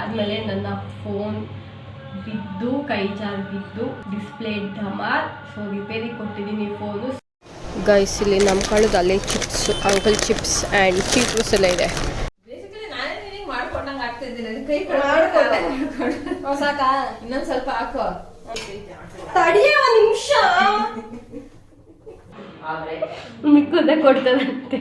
ಅದಾದಮೇಲೆ ನನ್ನ ಫೋನ್ ಬಿದ್ದು ಕೈ ಜಾರ್ ಬಿದ್ದು ಡಿಸ್ಪ್ಲೇ ಡಮಾರ್. ಸೊ ರಿಪೇರಿ ಕೊಟ್ಟಿದ್ದೀನಿ ಫೋನು. ಗೈಸ್ ಇಲ್ಲಿ ನಮ್ಮ ಕಾಳದ ಅಲ್ಲೇ chips, uncle chips and chips ಎಲ್ಲ ಇದೆ. ಸಾಕಾ ಇನ್ನೊಂದ್ ಸ್ವಲ್ಪ ಹಾಕೋ. ತಡಿಯ ಒಂದು ನಿಮಿಷ, ಮಿಕ್ಕುದೇ ಕೊಡ್ತದಂತೆ.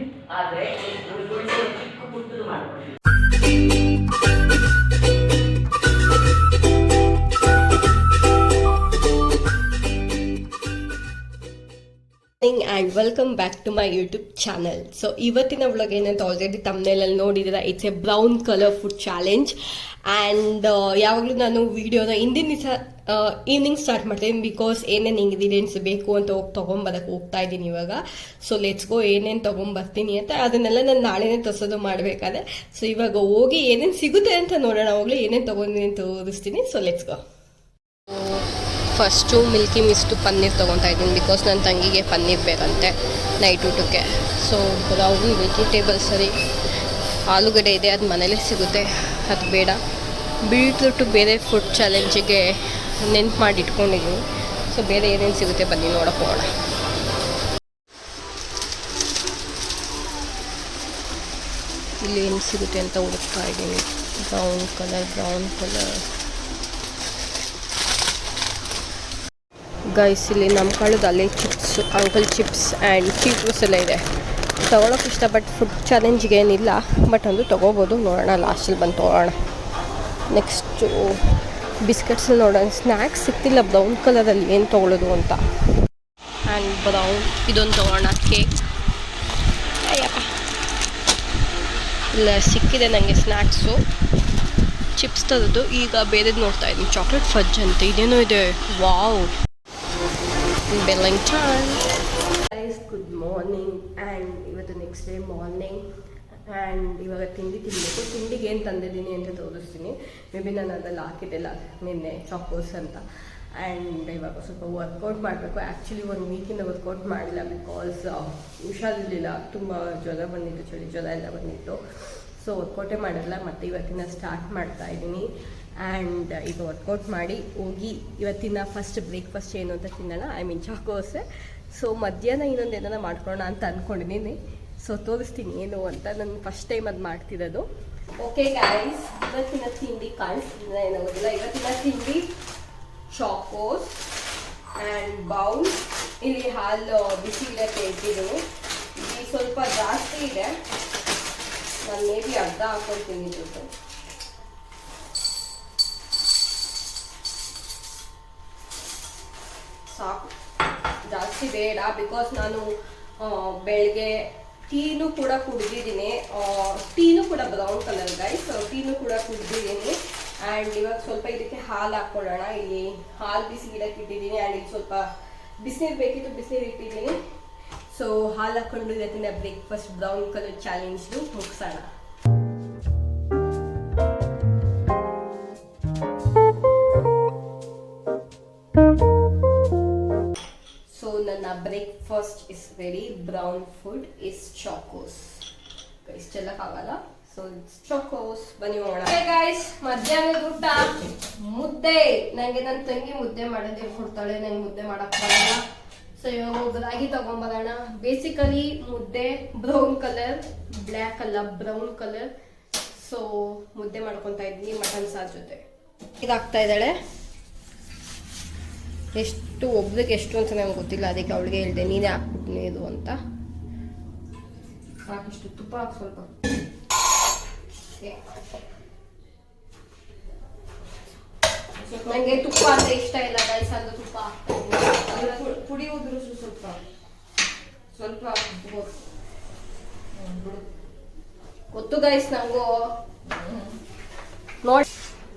And welcome back to my YouTube channel. So ಇವತ್ತಿನ ವ್ಲಾಗ್ ಏನಂತ ಆಲ್ರೆಡಿ ತಮ್ನೇಲಲ್ಲಿ ನೋಡಿದ್ರೆ it's a brown colour food challenge. And ಯಾವಾಗಲೂ ನಾನು ವಿಡಿಯೋನ ಹಿಂದಿನ ದಿವಸ ಈವ್ನಿಂಗ್ ಸ್ಟಾರ್ಟ್ ಮಾಡ್ತೀನಿ, ಬಿಕಾಸ್ ಏನೇನು ಇಂಗ್ರೀಡಿಯೆಂಟ್ಸ್ ಬೇಕು ಅಂತ ತೊಗೊಂಬರಕ್ಕೆ ಹೋಗ್ತಾ ಇದ್ದೀನಿ ಇವಾಗ. ಸೊ ಲೆಟ್ಸ್ ಗೋ, ಏನೇನು ತೊಗೊಂಬರ್ತೀನಿ ಅಂತ ಅದನ್ನೆಲ್ಲ ನಾನು ನಾಳೆನೇ ತರಿಸೋದು ಮಾಡಬೇಕಾದ್ರೆ. ಸೊ ಇವಾಗ ಹೋಗಿ ಏನೇನು ಸಿಗುತ್ತೆ ಅಂತ ನೋಡೋಣ, ಹೋಗ್ಲಿ ಏನೇನು ತೊಗೊಂಡಿನಿ ಅಂತ ತೋರಿಸ್ತೀನಿ. So let's go. First milky mist paneer ತೊಗೊತಾ ಇದ್ದೀನಿ, ಬಿಕಾಸ್ ನನ್ನ ತಂಗಿಗೆ ಪನ್ನೀರ್ ಬೇಕಂತೆ ನೈಟ್ ಊಟಕ್ಕೆ. ಸೊ ಬ್ರೌನ್ ವೆಜಿಟೇಬಲ್ಸ್, ಸರಿ ಆಲೂಗಡ್ಡೆ ಇದೆ, ಅದು ಮನೇಲೇ ಸಿಗುತ್ತೆ, ಅದು ಬೇಡ. ಬೀಟ್ರೂಟು ಬೇರೆ ಫುಡ್ ಚಾಲೆಂಜಿಗೆ ನೆನ್ಪು ಮಾಡಿ ಇಟ್ಕೊಂಡಿದ್ದೀನಿ. ಸೊ ಬೇರೆ ಏನೇನು ಸಿಗುತ್ತೆ ಬನ್ನಿ ನೋಡೋಕೆ ಹೋಗೋಣ. ಇಲ್ಲಿ ಏನು ಸಿಗುತ್ತೆ ಅಂತ ಹುಡುಕ್ತಾ ಇದ್ದೀನಿ. ಬ್ರೌನ್ ಕಲರ್ ಗೈಸ್ ಇಲ್ಲಿ ನಮ್ಮ ಕಾಳದ ಅಲ್ಲೇ chips, uncle chips and chips ಎಲ್ಲ ಇದೆ. ತೊಗೊಳಕ್ಕೆ ಇಷ್ಟ, ಬಟ್ ಫುಡ್ ಚಾಲೆಂಜಿಗೆ ಏನಿಲ್ಲ, ಬಟ್ ಒಂದು ತೊಗೋಬೋದು. ನೋಡೋಣ, ಲಾಸ್ಟಲ್ಲಿ ಬಂದು ತೊಗೊಳ್ಳೋಣ. ನೆಕ್ಸ್ಟು ಬಿಸ್ಕೆಟ್ಸ್ ನೋಡೋಣ. ಸ್ನ್ಯಾಕ್ಸ್ ಸಿಗ್ತಿಲ್ಲ ಬ್ರೌನ್ ಕಲರಲ್ಲಿ, ಏನು ತೊಗೊಳ್ಳೋದು ಅಂತ. ಆ್ಯಂಡ್ ಬ್ರೌನ್ ಇದೊಂದು ತೊಗೊಳ್ಳೋಣ. ಕೇಕ್ ಅಯ್ಯಪ್ಪ ಇಲ್ಲ ಸಿಕ್ಕಿದೆ ನನಗೆ ಸ್ನ್ಯಾಕ್ಸು. ಚಿಪ್ಸ್ ತರೋದು ಈಗ ಬೇರೆದು ನೋಡ್ತಾ ಇದ್ದೀನಿ. ಚಾಕ್ಲೇಟ್ ಫಜ್ ಅಂತ ಇದೇನೋ ಇದೆ. ವಾವ್, ಬೆಲ್ಲಂಚಾನ್. Guys good morning. ಆ್ಯಂಡ್ ಇವತ್ತು ನೆಕ್ಸ್ಟ್ ಡೇ ಮಾರ್ನಿಂಗ್. ಆ್ಯಂಡ್ ಇವಾಗ ತಿಂಡಿ ತಿನ್ನಬೇಕು. ತಿಂಡಿಗೆ ಏನು ತಂದಿದ್ದೀನಿ ಅಂತ ತೋರಿಸ್ತೀನಿ. ಮೇ ಬಿ ನಾನು ಅದ್ರಲ್ಲಿ ಹಾಕಿದ್ದೆಲ್ಲ ನಿನ್ನೆ ಚಾಕೋಸ್ ಅಂತ. ಆ್ಯಂಡ್ ಇವಾಗ ಸ್ವಲ್ಪ ವರ್ಕೌಟ್ ಮಾಡಬೇಕು. ಆ್ಯಕ್ಚುಲಿ 1 ವೀಕಿಂದ ವರ್ಕೌಟ್ ಮಾಡಿಲ್ಲ, ಬಿಕಾಸ್ ಹುಷಾರಿರಲಿಲ್ಲ, ತುಂಬ ಜ್ವರ ಬಂದಿತ್ತು, ಚಳಿ ಜ್ವರ ಎಲ್ಲ ಬಂದಿತ್ತು. ಸೊ ವರ್ಕೌಟೇ ಮಾಡಿರಲಿಲ್ಲ. ಮತ್ತು ಇವತ್ತಿನ ಸ್ಟಾರ್ಟ್ ಮಾಡ್ತಾ ಇದ್ದೀನಿ. ಆ್ಯಂಡ್ ಈಗ ವರ್ಕೌಟ್ ಮಾಡಿ ಹೋಗಿ ಇವತ್ತಿನ ಫಸ್ಟ್ ಬ್ರೇಕ್ಫಾಸ್ಟ್ ಏನು ಅಂತ ತಿನ್ನೋಣ. I mean ಚಾಕೋಸೆ. ಸೊ ಮಧ್ಯಾಹ್ನ ಇನ್ನೊಂದು ಏನಾರ ಮಾಡ್ಕೊಳ್ಳೋಣ ಅಂತ ಅಂದ್ಕೊಂಡಿದ್ದೀನಿ. ಸೊ ತೋರಿಸ್ತೀನಿ ಏನು ಅಂತ. ನಾನು ಫಸ್ಟ್ ಟೈಮ್ ಅದು ಮಾಡ್ತಿರೋದು. ಓಕೆ ಗೈಸ್, ಇವತ್ತಿನ ತಿಂಡಿ ಕಾಣಿಸ್ತಿಲ್ಲ ಏನಾಗೋದಿಲ್ಲ. ಇವತ್ತಿನ ತಿಂಡಿ ಚಾಕೋಸ್ ಆ್ಯಂಡ್ ಬೌಲ್. ಇಲ್ಲಿ ಹಾಲು ಬಿಸಿ ಇಡಕ್ಕೆ ಇಟ್ಟಿದ್ದೀನಿ. ಇಲ್ಲಿ ಸ್ವಲ್ಪ ಜಾಸ್ತಿ ಇದೆ, ನಾನು ಮೇ ಬಿ ಅರ್ಧ ಹಾಕ್ಕೊಳ್ತೀನಿ. ಸಾಕು, ಜಾಸ್ತಿ ಬೇಡ, ಬಿಕಾಸ್ ನಾನು ಬೆಳಗ್ಗೆ ಟೀನು ಕೂಡ ಕುಡಿದಿದ್ದೀನಿ. ಟೀನು ಕೂಡ ಬ್ರೌನ್ ಕಲರ್ ಗೈಸ್, ಟೀನು ಕೂಡ ಕುಡಿದಿದ್ದೀನಿ. ಆ್ಯಂಡ್ ಇವಾಗ ಸ್ವಲ್ಪ ಇದಕ್ಕೆ ಹಾಲು ಹಾಕ್ಕೊಳ್ಳೋಣ. ಇಲ್ಲಿ ಹಾಲು ಬಿಸಿ ಗಿಡಕ್ಕೆ ಇಟ್ಟಿದ್ದೀನಿ. ಆ್ಯಂಡ್ ಇಲ್ಲಿ ಸ್ವಲ್ಪ ಬಿಸಿನೀರು ಬೇಕಿತ್ತು, ಬಿಸಿನೀರು ಇಟ್ಟಿದ್ದೀನಿ. ಸೊ ಹಾಲು ಹಾಕ್ಕೊಂಡು ಇವತ್ತಿನ ಬ್ರೇಕ್ಫಾಸ್ಟ್ ಬ್ರೌನ್ ಕಲರ್ ಚಾಲೆಂಜ್ದು ಮುಗಿಸೋಣ. ನನ್ನ breakfast is very brown food is chocos. ಇಷ್ಟೆಲ್ಲಕ್ಕಾಗಲ್ಲ, ಸೊ ಇಟ್ಸ್ ಚಾಕೋಸ್. ಬನ್ನಿ ಹೋಗೋಣ. ಗೈಸ್, ಮಧ್ಯಾಹ್ನದ ಊಟ ಮುದ್ದೆ. ನನಗೆ ನನ್ನ ತಂಗಿ ಮುದ್ದೆ ಮಾಡೋದು ಹೇಳ್ಕೊಡ್ತಾಳೆ, ನಂಗೆ ಮುದ್ದೆ ಮಾಡಕ್ ಬರಲ್ಲ. ಸೊ ಇವಾಗ ರಾಗಿ ತಗೊಂಬರೋಣ. ಬೇಸಿಕಲಿ ಮುದ್ದೆ ಬ್ರೌನ್ ಕಲರ್, ಬ್ಲ್ಯಾಕ್ ಅಲ್ಲ ಬ್ರೌನ್ ಕಲರ್. ಸೊ ಮುದ್ದೆ ಮಾಡ್ಕೊತಾ ಇದ್ದೀನಿ ಮಟನ್ ಸಾರು ಜೊತೆ. ಇದಾಗ್ತಾ ಇದ್ದಾಳೆ. ಎಷ್ಟು ಒಬ್ರಿಗೆ ಎಷ್ಟು ಅಂತ ನಂಗೆ ಗೊತ್ತಿಲ್ಲ, ಅದಕ್ಕೆ ಅವಳಿಗೆ ಹೇಳಿದೆ ನೀನೇ ಹಾಕ್ಬಿಟ್ಟು ಇದು ಅಂತ. ಸಾಕಿಷ್ಟು ತುಪ್ಪ ಹಾಕಿ ಸ್ವಲ್ಪ. ನನಗೆ ತುಪ್ಪ ಅಂದ್ರೆ ಇಷ್ಟ ಇಲ್ಲ ಗೈಸ್, ಅದು ತುಪ್ಪ ಪುಡಿ ಉದುರು ಸ್ವಲ್ಪ ಸ್ವಲ್ಪ ಗೊತ್ತು ಗೈಸ್ ನಂಗೂ. ನೋಡಿ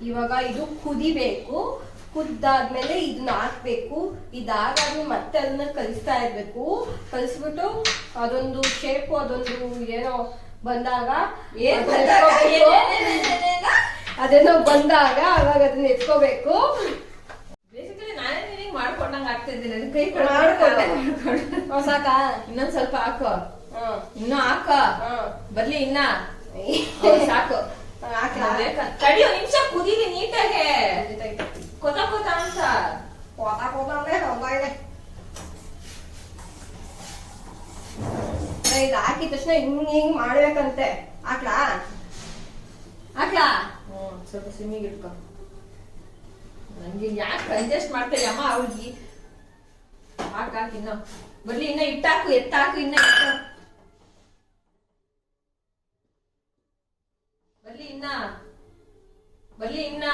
ಇವಾಗ ಇದು ಕುದಿಬೇಕು. ಕುದ್ದಾದ್ಮೇಲೆ ಇದನ್ನ ಹಾಕ್ಬೇಕು. ಇದಾದ್ಮೇಲೆ ಮತ್ತೆ ಅದನ್ನ ಕಲಿಸ್ತಾ ಇರ್ಬೇಕು. ಕಲಿಸ್ಬಿಟ್ಟು ಅದೊಂದು ಶೇಪು, ಅದೊಂದು ಏನೋ ಬಂದಾಗ ಅದೇನೋ ಬಂದಾಗ ಅವಾಗ ಅದನ್ನ ಎತ್ಕೋಬೇಕು. ಬೇಸಿಕಲಿ ನಾನೇ ನಿನಗೆ ಮಾಡ್ಕೊಂಡಂಗ ಆಗ್ತಿದ್ದೀನಿ. ಕೈ ಸಾಕಾ? ಇನ್ನೊಂದ್ ಸ್ವಲ್ಪ ಹಾಕೋ. ಇನ್ನು ಹಾಕ ಬರ್ಲಿ ಇನ್ನ ಸಾಕು. ತಡಿಯೋ ನಿಮಿಷ ಕುದೀಲಿ ನೀಟಾಗೆ ಕೊತ ಕೊತ ಅಂತ ಇದು ಹಾಕಿದ ತಕ್ಷಣ ಹಿಂಗ್ ಮಾಡ್ಬೇಕಂತೆ. ಹಾಕ್ಲಾ ಸ್ವಲ್ಪ ಸಿಮ್ಮಿಗೆ ಇಟ್ಕೊ. ನಂಗೆ ಯಾಕೆ ಅಡ್ಜಸ್ಟ್ ಮಾಡ್ತಾರೆ ಅಮ್ಮ ಅವ್ರಿಗೆ. ಹಾಕಿ ಇನ್ನ ಬರ್ಲಿ, ಇನ್ನ ಇಟ್ಟಾಕು, ಎತ್ತಾಕು, ಇನ್ನ ಬರ್ಲಿ ಇನ್ನ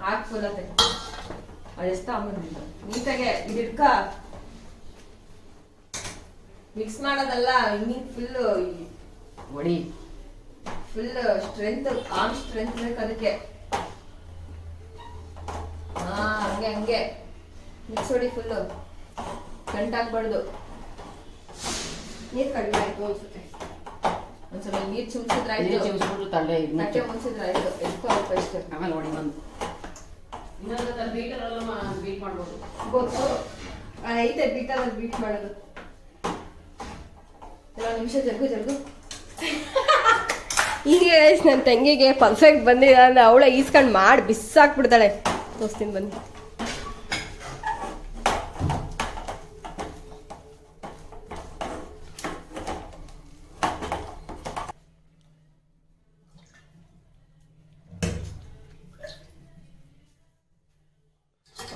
ಹಾಕ್ಫುಲ್ಲತ್ತೆ ಅದೆಷ್ಟ ಅಮ್ಮಂದಿಲ್ಲ ನೀಟಾಗೆ ಇದಿಡ್ಕ. ಮಿಕ್ಸ್ ಮಾಡೋದಲ್ಲ, ಹಿಂಗಿಂಗ್ ಫುಲ್ ಒಡಿ, ಫುಲ್ ಸ್ಟ್ರೆಂತ್, ಆರ್ಮ್ ಸ್ಟ್ರೆಂತ್ ಬೇಕು ಅದಕ್ಕೆ. ಹಂಗೆ ಮಿಕ್ಸ್ ಹೊಡಿ, ಫುಲ್ಲು ಗಂಟಾಗ್ಬಾರ್ದು. ನೀರ್ ಕಡಿಮೆ ಆಯ್ತು ಅನ್ಸುತ್ತೆ. ಒಂದ್ಸಲ ನೀರ್ ಚಿಮ್ಸಿದ್ರಾಯ್ತು, ಚಿಮ್ಸ್ಬಿಟ್ಟು ತಲೆ ತಟ್ಟೆ ಮುಚ್ಚಿದ್ರಾಯ್ತು. ಎತ್ಕೋಬೇಕು ಅಷ್ಟೇ. ಆಮೇಲೆ ನೋಡಿ ಬಂದು ಇನ್ನೊಂದು ಬೀಟ್ ಮಾಡ್ಬೋದು. ಗೊತ್ತು ಐತೆ ಬೀಟಲ್ಲಿ ಬೀಟ್ ಮಾಡೋದು. ಕೆಲವು ನಿಮಿಷ ಜರುಗು ಈಗ ನನ್ನ ತಂಗಿಗೆ ಪರ್ಫೆಕ್ಟ್ ಬಂದಿದೆ ಅಂದ್ರೆ ಅವಳ ಈಸ್ಕೊಂಡು ಮಾಡಿ ಬಿಸಾಕ್ಬಿಡ್ತಾಳೆ. ತೋರಿಸ್ತೀನಿ ಬನ್ನಿ.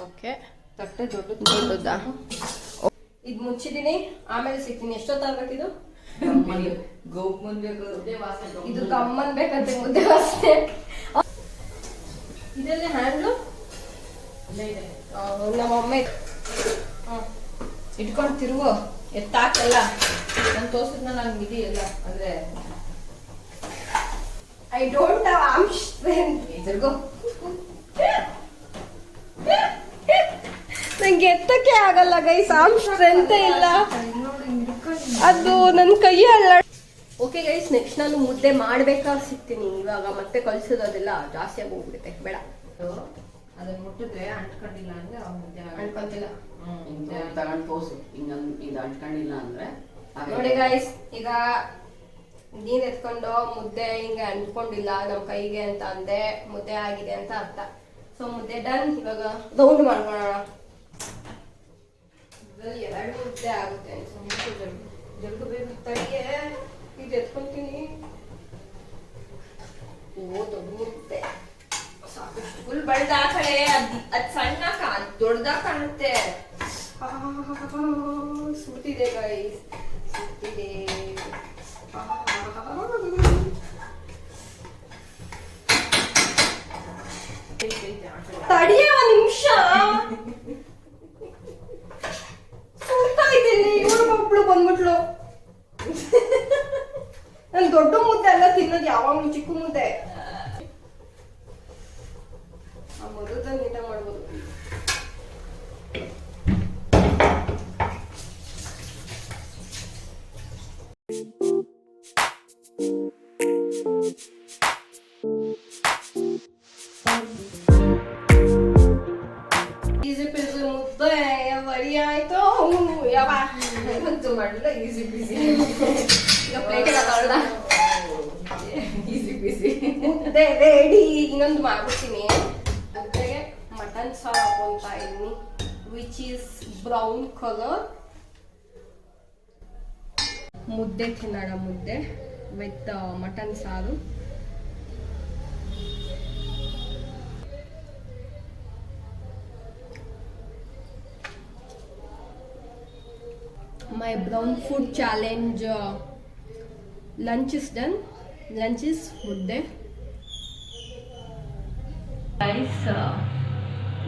ಓಕೆ, ತಟ್ಟೆ ದೊಡ್ಡದಾ? ಇದು ಮುಚ್ಚಿದೀನಿ, ಆಮೇಲೆ ಸಿಗ್ತೀನಿ. ಎಷ್ಟೊತ್ತಾಗಬೇಕಿದು? ಗೋಪ್ ಮುಂದ್ಬೇಕು. ಇದು ಕಮ್ಮನ್ ಬೇಕಂತೆ, ಮುದ್ದೆ ವಾಸನೆ. ಇದೆಲ್ಲ ಹ್ಯಾಂಡ್ಲು ನಮ್ಮಮ್ಮ ಇಟ್ಕೊಂಡು ತಿರುಗು, ಎತ್ತಾಕಲ್ಲ. ನಾನು ತೋರ್ಸಿದ್ನ ನಂಗೆ ಇದೆಯಲ್ಲ ಅಂದ್ರೆ I don't have arm strength. ತಿರುಗು. ನಂಗೆ ಎತ್ತಕ್ಕೆ ಆಗಲ್ಲ ಗೈಸ್, ಆರ್ಮ್ ಸ್ಟ್ರೆಂತ್ ಇಲ್ಲ. ಅದು ನನ್ನ ಕೈ ಅಲ್ಲ. ಓಕೆ ಗೈಸ್, ನೆಕ್ಸ್ಟ್ ನಾನು ಮುದ್ದೆ ಮಾಡ್ಬೇಕಾದ್ರೆ ಸಿಗ್ತೀನಿ. ಇವಾಗ ಮತ್ತೆ ಕಲ್ಸೋದೆಲ್ಲ ಜಾಸ್ತಿ ಆಗಿ ಹೋಗ್ಬಿಡುತ್ತೆ, ಬೇಡ. ಅದನ್ನ ಮುಟ್ಟಿದ್ರೆ ಅಂಟ್ಕೊಂಡಿಲ್ಲ ಅಂದ್ರೆ ಅನ್ಕೊಂತಿಲ್ಲ. ತಗೊಂಡು ತೋರ್ಸು, ಹಿಂಗ ಇದು ಅಂಟ್ಕೊಂಡಿಲ್ಲ ಅಂದ್ರೆ. ನೋಡಿ ಗೈಸ್, ಈಗ ನೀರ್ ಎತ್ಕೊಂಡು ಮುದ್ದೆ ಹಿಂಗೆ ಅಂಟ್ಕೊಂಡಿಲ್ಲ ನಮ್ ಕೈಗೆ ಅಂತ ಅಂದೆ, ಮುದ್ದೆ ಆಗಿದೆ ಅಂತ ಅರ್ಥ. ಸೊ ಮುದ್ದೆ ಡನ್. ಇವಾಗ ರೌಂಡ್ ಮಾಡ್ಕೊಳ್ಳೋಣ. ಇದ್ರಲ್ಲಿ 2 ಮುದ್ದೆ ಆಗುತ್ತೆ ಅನ್ಸುತ್ತೆ. ಜಲ್ದು ಬೇಕು ತಡಿಗೆ, ಇದು ಎತ್ಕೊಂತೀನಿ. ಓ ದೊಡ್ಡ ಮುದ್ದೆ ಸಾಕಷ್ಟು. ಫುಲ್ ಬಳ್ದ ಆ ಕಡೆ ಅದ್ ಸಣ್ಣ ದೊಡ್ಡದಾಗ ಕಾಣುತ್ತೆ. ಸುತ್ತಿದೆ ಗೈಸ್, ಸುತ್ತಿದೆ. ತಡಿಯ ನಿಮಿಷ, ಸುಡ್ತಾ ಇದ್ದೀನಿ. ಇವಳು ಒಬ್ಳು ಬಂದ್ಬಿಟ್ಲು. ನನ್ ದೊಡ್ಡ ಮುದ್ದೆ ಎಲ್ಲ ತಿನ್ನೋದು ಯಾವಾಗ್ಲೂ ಚಿಕ್ಕ ಮುದ್ದೆ. ಆ ಮೊದಲ ನೀಟ ಮಾಡ್ಬೋದು. ಈಸಿ ಪಿಸಿ ಮುದ್ದೆ ಬರಿ ಆಯ್ತು. ಯಾವ ಮಾಡಿಲ್ಲ, ಈಸಿ ಬಿಸಿ. ಈಗ ಪ್ಲೇಟ್ ತಗೊಳ್ಳ. ಈಸಿ ಬಿಸಿ ಮುದ್ದೆ ರೆಡಿ. ಇನ್ನೊಂದು ಮಾಡ್ಬಿಡ್ತೀನಿ. ಅದ್ರಾಗೆ ಮಟನ್ ಸಾರು ಹಾಕೊಂತ ಇದೀನಿ, ವಿಚ್ ಈಸ್ ಬ್ರೌನ್ ಕಲರ್. ಮುದ್ದೆ ತಿನ್ನೋಣ, ಮುದ್ದೆ ವಿತ್ ಮಟನ್ ಸಾರು. My brown food challenge lunch is done. Lunch is ಮುದ್ದೆ. ಗೈಸ್,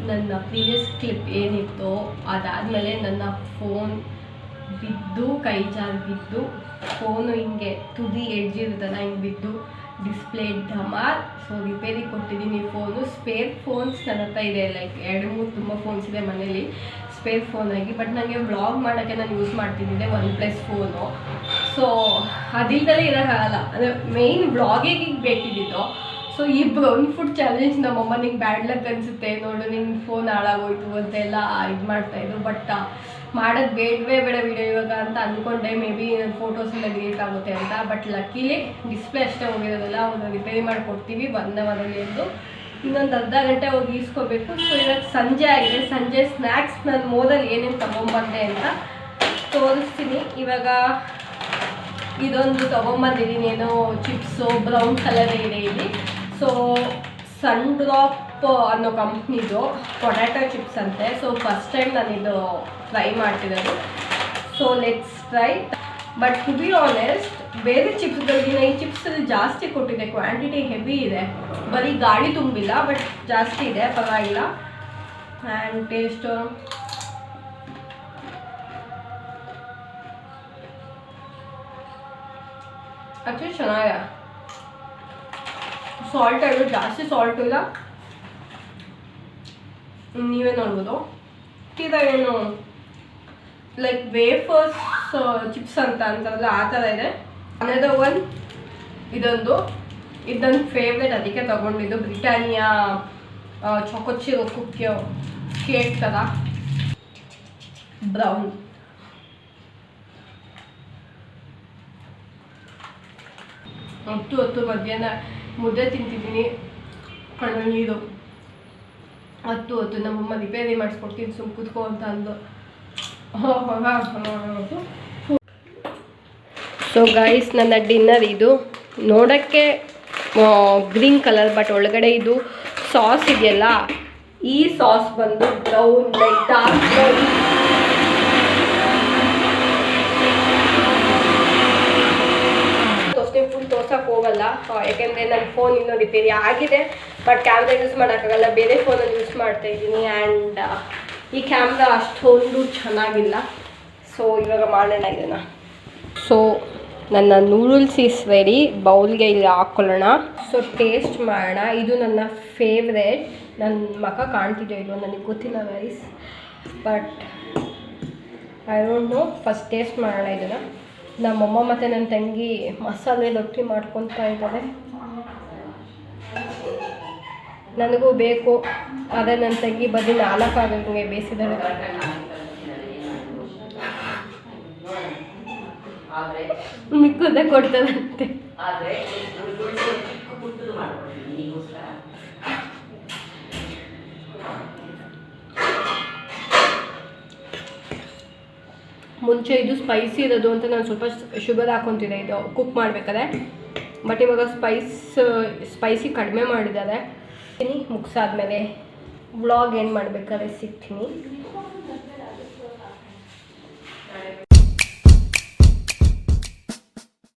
ನನ್ನ ಪ್ರೀವಿಯಸ್ ಕ್ಲಿಪ್ ಏನಿತ್ತು ಅದಾದಮೇಲೆ ನನ್ನ ಫೋನ್ ಬಿದ್ದು, ಕೈ ಜಾರಿ ಬಿದ್ದು, ಫೋನು ಹಿಂಗೆ ತುದಿ ಎಡ್ಜ್ ಇರುತ್ತಲ್ಲ ಹಿಂಗೆ ಬಿದ್ದು ಡಿಸ್ಪ್ಲೇ ಧಮಾರ್. ಸೊ ರಿಪೇರಿ ಕೊಟ್ಟಿದ್ದೀನಿ ಫೋನು. ಸ್ಪೇರ್ ಫೋನ್ಸ್ ನನ್ನ ಹತ್ರ ಇದೆ, ಲೈಕ್ 2-3 ತುಂಬ ಫೋನ್ಸ್ ಇದೆ ಮನೇಲಿ ಸ್ಪೇರ್ ಫೋನಾಗಿ. ಬಟ್ ನನಗೆ ವ್ಲಾಗ್ ಮಾಡೋಕ್ಕೆ ನಾನು ಯೂಸ್ ಮಾಡ್ತಿದ್ದೆ OnePlus ಫೋನು. ಸೊ ಅದಿಲ್ಲದಲೇ ಇರೋಕ್ಕಾಗಲ್ಲ, ಅಂದರೆ ಮೇಯ್ನ್ ವ್ಲಾಗಿಗೆ ಬೇಕಿದ್ದಿತ್ತು. ಸೊ ಈ ಬ್ರೌನ್ ಫುಡ್ ಚಾಲೆಂಜ್ ನಮ್ಮಮ್ಮ ನಿಂಗೆ ಬ್ಯಾಡ್ ಲಕ್ ಅನಿಸುತ್ತೆ ನೋಡು, ನಿನ್ನ ಫೋನ್ ಹಾಳಾಗೋಯ್ತು ಅಂತೆಲ್ಲ ಇದು ಮಾಡ್ತಾಯಿದ್ರು. ಬಟ್ ಮಾಡೋದು ಬೇಡವೇ ಬೇಡ ವಿಡಿಯೋ ಇವಾಗ ಅಂತ ಅಂದ್ಕೊಂಡೆ. ಮೇ ಬಿ ನನ್ನ ಫೋಟೋಸ್ ಎಲ್ಲ ಡಿಲೀಟ್ ಆಗುತ್ತೆ ಅಂತ. ಬಟ್ ಲಕ್ಕಿಲಿ ಡಿಸ್ಪ್ಲೇ ಅಷ್ಟೇ ಹೋಗಿರೋದಿಲ್ಲ, ಅವ್ರು ರಿಪೇರಿ ಮಾಡಿಕೊಡ್ತೀವಿ 1 ಅವರಲ್ಲಿ ಎಂದು. ಇನ್ನೊಂದು ಅರ್ಧ ಗಂಟೆ ಹೋಗಿ ಈಸ್ಕೋಬೇಕು. ಸೊ ಇವಾಗ ಸಂಜೆ ಆಗಿದೆ. ಸಂಜೆ ಸ್ನ್ಯಾಕ್ಸ್ ನಾನು ಮೋದಲ್ಲಿ ಏನೇನು ತೊಗೊಂಬಂದೆ ಅಂತ ತೋರಿಸ್ತೀನಿ. ಇವಾಗ ಇದೊಂದು ತೊಗೊಂಬಂದಿದ್ದೀನಿ, ಏನೋ ಚಿಪ್ಸು ಬ್ರೌನ್ ಕಲರ್ ಇದೆ ಇಲ್ಲಿ. ಸೊ ಸನ್ ಡ್ರಾಪ್ ಅನ್ನೋ ಕಂಪ್ನಿದು ಪೊಟ್ಯಾಟೊ ಚಿಪ್ಸ್ ಅಂತೆ. ಸೊ ಫಸ್ಟ್ ಟೈಮ್ ನಾನಿದು ಟ್ರೈ ಮಾಡ್ತಿರೋದು. So let's try. But to be honest, ಬೇರೆ ಚಿಪ್ಸ್ಗಳಿಗಿನ ಈ ಚಿಪ್ಸಲ್ಲಿ ಜಾಸ್ತಿ ಕೊಟ್ಟಿದೆ, ಕ್ವಾಂಟಿಟಿ ಹೆವಿ ಇದೆ. ಬರೀ ಗಾಡಿ ತುಂಬಿಲ್ಲ, ಬಟ್ ಜಾಸ್ತಿ ಇದೆ, ಪರವಾಗಿಲ್ಲ. ಆ್ಯಂಡ್ ಟೇಸ್ಟು ಆ್ಯಕ್ಚುಲಿ ಚೆನ್ನಾಗಿದೆ. ಸಾಲ್ಟ್ ಆಯಿತು, ಜಾಸ್ತಿ ಸಾಲ್ಟು ಇಲ್ಲ, ನೀವೇ ನೋಡ್ಬೋದು. ಏನು ಲೈಕ್ ವೇಫರ್ಸ್ ಚಿಪ್ಸ್ ಅಂತ ಅಂತಾರಲ್ಲ ಆ ಥರ ಇದೆ. ಅನದರ್ ಒನ್ ಇದೊಂದು ನನ್ನ ಫೇವ್ರೆಟ್, ಅದಕ್ಕೆ ತೊಗೊಂಡಿದ್ದು ಬ್ರಿಟಾನಿಯಾ ಚೊಕೊಚಿರೋ ಕುಕ್ಕಿ ಕೇಕ್ ಥರ ಬ್ರೌನ್. ಹೊತ್ತು ಮಧ್ಯಾಹ್ನ ಮುದ್ದೆ ತಿಂತಿದ್ದೀನಿ, ಕಣ್ಣು ನೀರು. ಹೊತ್ತು ನಮ್ಮಮ್ಮ ರಿಪೇರಿ ಮಾಡಿಸ್ಕೊಡ್ತೀನಿ ಸುಮ್ಮ ಕುತ್ಕೋ ಅಂತ ಅಂದು. ಸೊ ಗೈಸ್, ನನ್ನ ಡಿನ್ನರ್ ಇದು. ನೋಡೋಕ್ಕೆ ಗ್ರೀನ್ ಕಲರ್, ಬಟ್ ಒಳಗಡೆ ಇದು ಸಾಸ್ ಇದೆಯಲ್ಲ, ಈ ಸಾಸ್ ಬಂದು brown, like dark brown. Full ತೋರ್ಸಕ್ಕೆ ಹೋಗಲ್ಲ, ಯಾಕೆಂದರೆ ನನ್ನ ಫೋನ್ ಇನ್ನೂ ರಿಪೇರಿ ಆಗಿದೆ. ಬಟ್ ಕ್ಯಾಮ್ರಾ ಯೂಸ್ ಮಾಡೋಕ್ಕಾಗಲ್ಲ, ಬೇರೆ ಫೋನಲ್ಲಿ ಯೂಸ್ ಮಾಡ್ತಾ ಇದ್ದೀನಿ. ಆ್ಯಂಡ್ ಈ ಕ್ಯಾಮ್ರಾ ಅಷ್ಟೊಂದು ಚೆನ್ನಾಗಿಲ್ಲ. ಸೊ ಇವಾಗ ಮಾಡೋಣ ಇದನ್ನು. ಸೊ ನನ್ನ ನೂಡಲ್ಸ್ ಈಸ್ ರೆಡಿ, ಬೌಲ್ಗೆ ಇಲ್ಲಿ ಹಾಕ್ಕೊಳ್ಳೋಣ. ಸೊ ಟೇಸ್ಟ್ ಮಾಡೋಣ. ಇದು ನನ್ನ ಫೇವ್ರೇಟ್. ನನ್ನ ಮಗ ಕಾಣ್ತಿದೆ ಇಲ್ಲೋ ನನಗೆ ಗೊತ್ತಿಲ್ಲ guys, but I don't know. First taste ಮಾಡೋಣ ಇದನ್ನು. ನಮ್ಮಮ್ಮ ಮತ್ತು ನನ್ನ ತಂಗಿ ಮಸಾಲೆ ರೊಟ್ಟಿ ಮಾಡ್ಕೊತಾ ಇದ್ದಾರೆ, ನನಗೂ ಬೇಕು. ಅದೇ ನನ್ನ ತಂಗಿ ಬರೀ 4 ಆಗಂಗೆ ಬೇಯಿಸಿದ್ದಾರೆ. ಮಿಕ್ಕುದೇ ಕೊಡ್ತಾರಂತೆ. ಮುಂಚೆ ಇದು ಸ್ಪೈಸಿ ಇರೋದು ಅಂತ ನಾನು ಸ್ವಲ್ಪ ಶುಗರ್ ಹಾಕ್ಕೊತಿದ್ದೆ ಇದು ಕುಕ್ ಮಾಡಬೇಕಾದ್ರೆ. ಬಟ್ ಇವಾಗ ಸ್ಪೈಸಿ ಕಡಿಮೆ ಮಾಡಿದ್ದಾರೆ. ಮುಗಿಸಾದ್ಮೇಲೆ ವ್ಲಾಗ್ ಏನು ಮಾಡಬೇಕಾದ್ರೆ ಸಿಗ್ತೀನಿ.